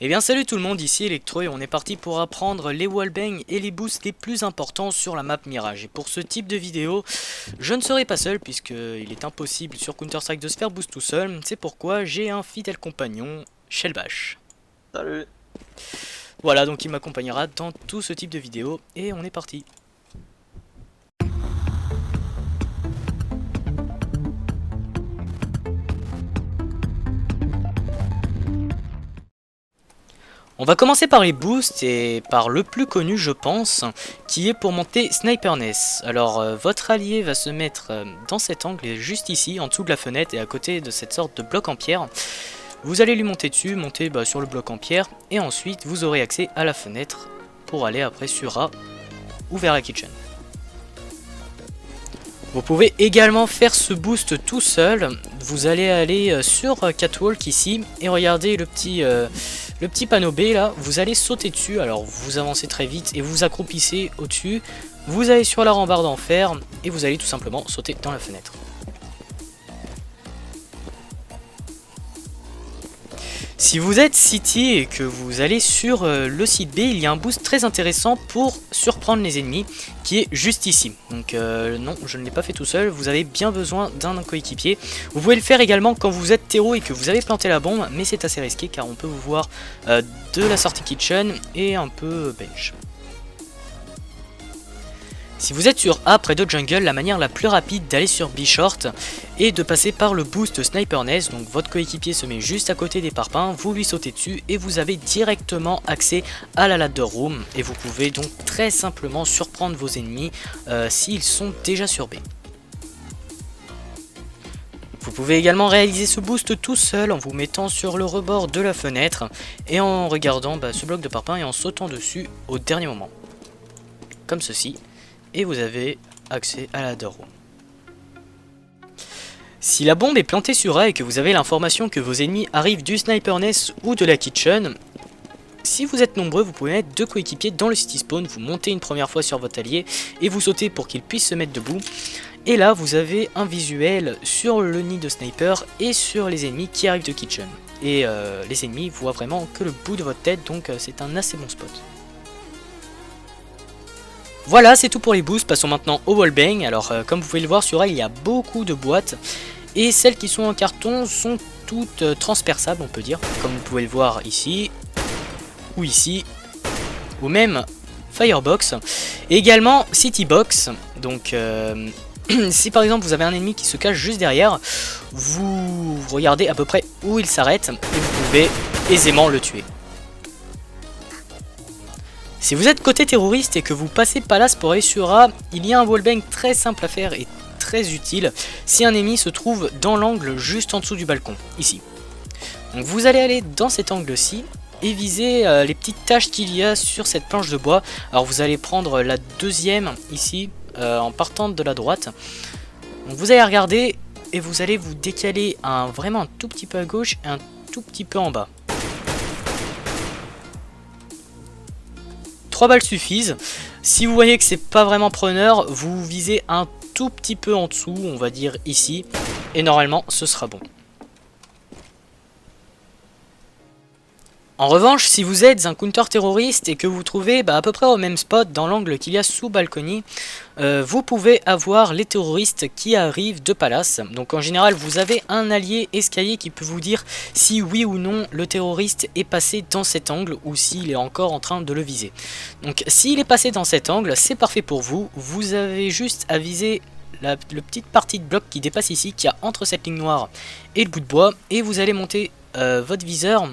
Eh bien salut tout le monde, ici Electro et on est parti pour apprendre les wallbangs et les boosts les plus importants sur la map Mirage. Et pour ce type de vidéo, je ne serai pas seul puisqu'il est impossible sur Counter-Strike de se faire boost tout seul. C'est pourquoi j'ai un fidèle compagnon, Shellbash. Salut. Voilà, donc il m'accompagnera dans tout ce type de vidéo et on est parti. On va commencer par les boosts et par le plus connu je pense, qui est pour monter Sniperness. Alors votre allié va se mettre dans cet angle, juste ici, en dessous de la fenêtre et à côté de cette sorte de bloc en pierre. Vous allez lui monter dessus, monter sur le bloc en pierre et ensuite vous aurez accès à la fenêtre pour aller après sur A ou vers la kitchen. Vous pouvez également faire ce boost tout seul. Vous allez aller sur Catwalk ici et regardez le petit panneau B là. Vous allez sauter dessus. Alors vous avancez très vite et vous accroupissez au-dessus. Vous allez sur la rambarde en fer et vous allez tout simplement sauter dans la fenêtre. Si vous êtes City et que vous allez sur le site B, il y a un boost très intéressant pour surprendre les ennemis qui est juste ici. Donc non, je ne l'ai pas fait tout seul, vous avez bien besoin d'un coéquipier. Vous pouvez le faire également quand vous êtes terreau et que vous avez planté la bombe, mais c'est assez risqué car on peut vous voir de la sortie kitchen et un peu bench. Si vous êtes sur A près de jungle, la manière la plus rapide d'aller sur B short est de passer par le boost Sniperness. Donc votre coéquipier se met juste à côté des parpaings, vous lui sautez dessus et vous avez directement accès à la ladder room. Et vous pouvez donc très simplement surprendre vos ennemis s'ils sont déjà sur B. Vous pouvez également réaliser ce boost tout seul en vous mettant sur le rebord de la fenêtre et en regardant ce bloc de parpaing et en sautant dessus au dernier moment. Comme ceci. Et vous avez accès à la ladder room. Si la bombe est plantée sur A et que vous avez l'information que vos ennemis arrivent du Sniperness ou de la kitchen, si vous êtes nombreux, vous pouvez mettre deux coéquipiers dans le city spawn, vous montez une première fois sur votre allié et vous sautez pour qu'il puisse se mettre debout. Et là, vous avez un visuel sur le nid de sniper et sur les ennemis qui arrivent de kitchen. Et les ennemis voient vraiment que le bout de votre tête, donc c'est un assez bon spot. Voilà, c'est tout pour les boosts, passons maintenant au wallbang. Alors comme vous pouvez le voir sur A, il y a beaucoup de boîtes. Et celles qui sont en carton sont toutes transperçables on peut dire. Comme vous pouvez le voir ici, ou ici, ou même Firebox. Et également Citybox. Donc si par exemple vous avez un ennemi qui se cache juste derrière, vous regardez à peu près où il s'arrête et vous pouvez aisément le tuer. Si vous êtes côté terroriste et que vous passez Palace pour aller sur A, il y a un wallbang très simple à faire et très utile si un ennemi se trouve dans l'angle juste en dessous du balcon, ici. Donc vous allez aller dans cet angle-ci et viser les petites taches qu'il y a sur cette planche de bois. Alors vous allez prendre la deuxième ici en partant de la droite. Donc vous allez regarder et vous allez vous décaler vraiment un tout petit peu à gauche et un tout petit peu en bas. 3 balles suffisent. Si vous voyez que c'est pas vraiment preneur, vous visez un tout petit peu en dessous, on va dire ici, et normalement ce sera bon. En revanche, si vous êtes un counter-terroriste et que vous trouvez à peu près au même spot dans l'angle qu'il y a sous balconie, vous pouvez avoir les terroristes qui arrivent de Palace. Donc en général, vous avez un allié escalier qui peut vous dire si oui ou non le terroriste est passé dans cet angle ou s'il est encore en train de le viser. Donc s'il est passé dans cet angle, c'est parfait pour vous. Vous avez juste à viser la petite partie de bloc qui dépasse ici, qui a entre cette ligne noire et le bout de bois, et vous allez monter votre viseur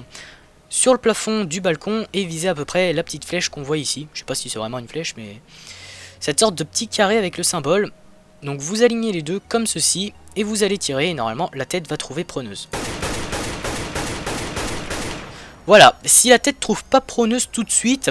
sur le plafond du balcon et viser à peu près la petite flèche qu'on voit ici. Je sais pas si c'est vraiment une flèche, mais cette sorte de petit carré avec le symbole. Donc vous alignez les deux comme ceci et vous allez tirer et normalement la tête va trouver preneuse. Voilà, si la tête trouve pas preneuse tout de suite,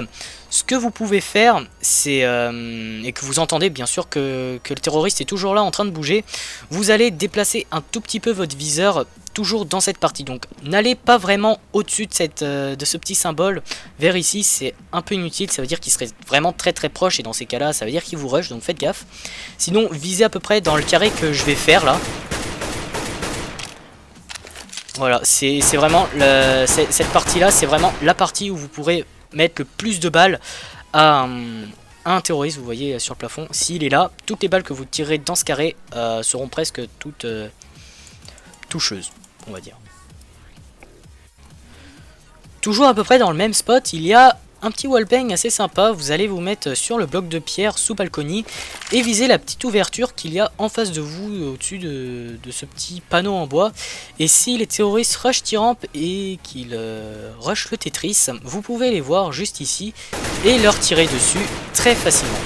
ce que vous pouvez faire, c'est, et que vous entendez bien sûr que le terroriste est toujours là en train de bouger, vous allez déplacer un tout petit peu votre viseur toujours dans cette partie. Donc n'allez pas vraiment au-dessus de ce petit symbole vers ici, c'est un peu inutile, ça veut dire qu'il serait vraiment très proche et dans ces cas-là, ça veut dire qu'il vous rush, donc faites gaffe. Sinon, visez à peu près dans le carré que je vais faire là. Voilà, c'est vraiment cette partie-là, c'est vraiment la partie où vous pourrez mettre le plus de balles à un terroriste. Vous voyez sur le plafond, s'il est là, toutes les balles que vous tirez dans ce carré seront presque toutes toucheuses, on va dire. Toujours à peu près dans le même spot, il y a un petit wallbang assez sympa. Vous allez vous mettre sur le bloc de pierre sous balconie et viser la petite ouverture qu'il y a en face de vous au-dessus de ce petit panneau en bois. Et si les terroristes rushent T-Ramp et qu'ils rushent le Tetris, vous pouvez les voir juste ici et leur tirer dessus très facilement.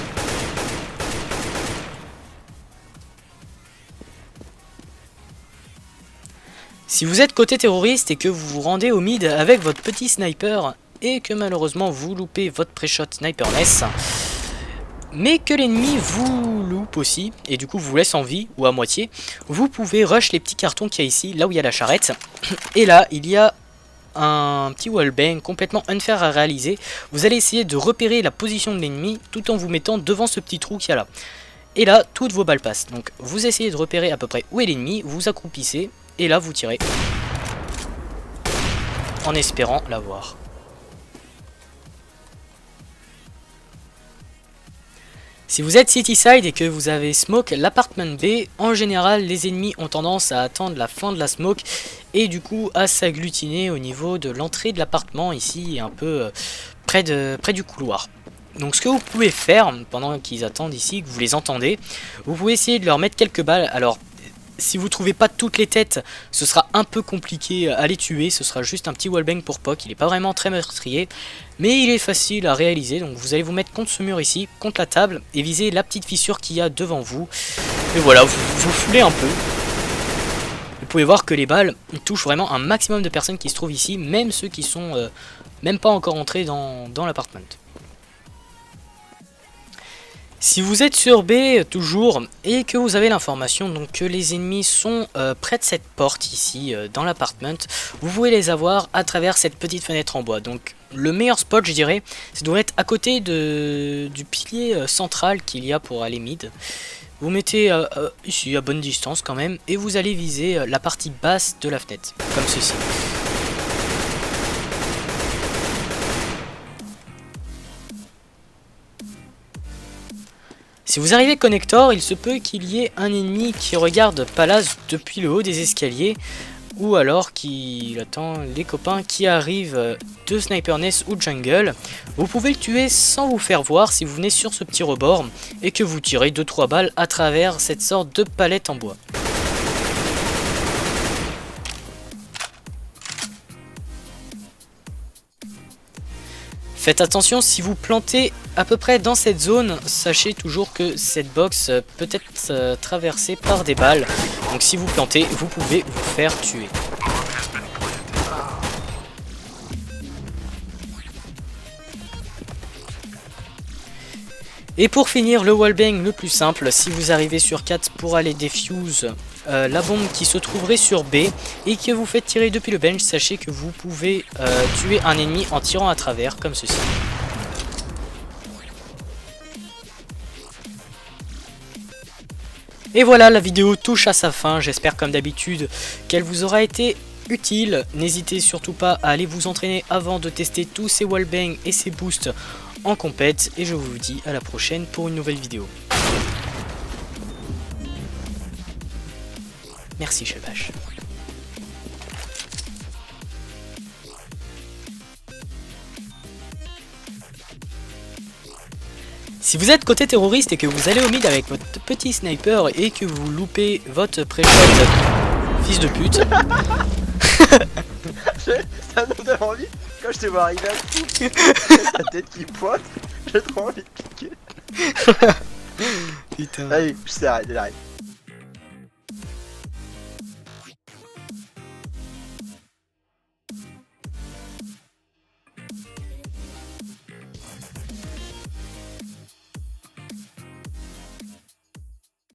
Si vous êtes côté terroriste et que vous vous rendez au mid avec votre petit sniper et que malheureusement vous loupez votre pré-shot sniperness, mais que l'ennemi vous loupe aussi et du coup vous laisse en vie ou à moitié, vous pouvez rush les petits cartons qu'il y a ici, là où il y a la charrette. Et là il y a un petit wallbang complètement unfair à réaliser. Vous allez essayer de repérer la position de l'ennemi tout en vous mettant devant ce petit trou qu'il y a là. Et là toutes vos balles passent. Donc vous essayez de repérer à peu près où est l'ennemi, vous vous accroupissez et là vous tirez en espérant l'avoir. Si vous êtes city side et que vous avez smoke l'appartement B, en général les ennemis ont tendance à attendre la fin de la smoke et du coup à s'agglutiner au niveau de l'entrée de l'appartement ici un peu près du couloir. Donc ce que vous pouvez faire pendant qu'ils attendent ici, que vous les entendez, vous pouvez essayer de leur mettre quelques balles. Alors si vous trouvez pas toutes les têtes, ce sera un peu compliqué à les tuer, ce sera juste un petit wallbang pour POC, il n'est pas vraiment très meurtrier, mais il est facile à réaliser. Donc vous allez vous mettre contre ce mur ici, contre la table, et viser la petite fissure qu'il y a devant vous. Et voilà, vous foulez un peu. Vous pouvez voir que les balles touchent vraiment un maximum de personnes qui se trouvent ici, même ceux qui sont même pas encore entrés dans l'appartement. Si vous êtes sur B toujours et que vous avez l'information donc que les ennemis sont près de cette porte ici dans l'appartement, vous pouvez les avoir à travers cette petite fenêtre en bois. Donc le meilleur spot je dirais, c'est de être à côté du pilier central qu'il y a pour aller mid. Vous mettez ici à bonne distance quand même et vous allez viser la partie basse de la fenêtre, comme ceci. Si vous arrivez connector, il se peut qu'il y ait un ennemi qui regarde Palace depuis le haut des escaliers, ou alors qu'il attend les copains qui arrivent de Sniperness ou Jungle. Vous pouvez le tuer sans vous faire voir si vous venez sur ce petit rebord et que vous tirez 2-3 balles à travers cette sorte de palette en bois. Faites attention, si vous plantez à peu près dans cette zone, sachez toujours que cette box peut être traversée par des balles. Donc si vous plantez, vous pouvez vous faire tuer. Et pour finir, le wallbang le plus simple, si vous arrivez sur 4 pour aller défuse la bombe qui se trouverait sur B et que vous faites tirer depuis le bench, sachez que vous pouvez tuer un ennemi en tirant à travers, comme ceci. Et voilà, la vidéo touche à sa fin, j'espère comme d'habitude qu'elle vous aura été utile. N'hésitez surtout pas à aller vous entraîner avant de tester tous ces wallbangs et ces boosts en compète, et je vous dis à la prochaine pour une nouvelle vidéo. Merci Chelbach. Si vous êtes côté terroriste et que vous allez au mid avec votre petit sniper et que vous loupez votre pré-shot, fils de pute. Ça me donne envie, quand je te vois arriver à tout, ta tête qui pointe, j'ai trop envie de piquer. Putain. Allez, je t'arrête, j'arrête.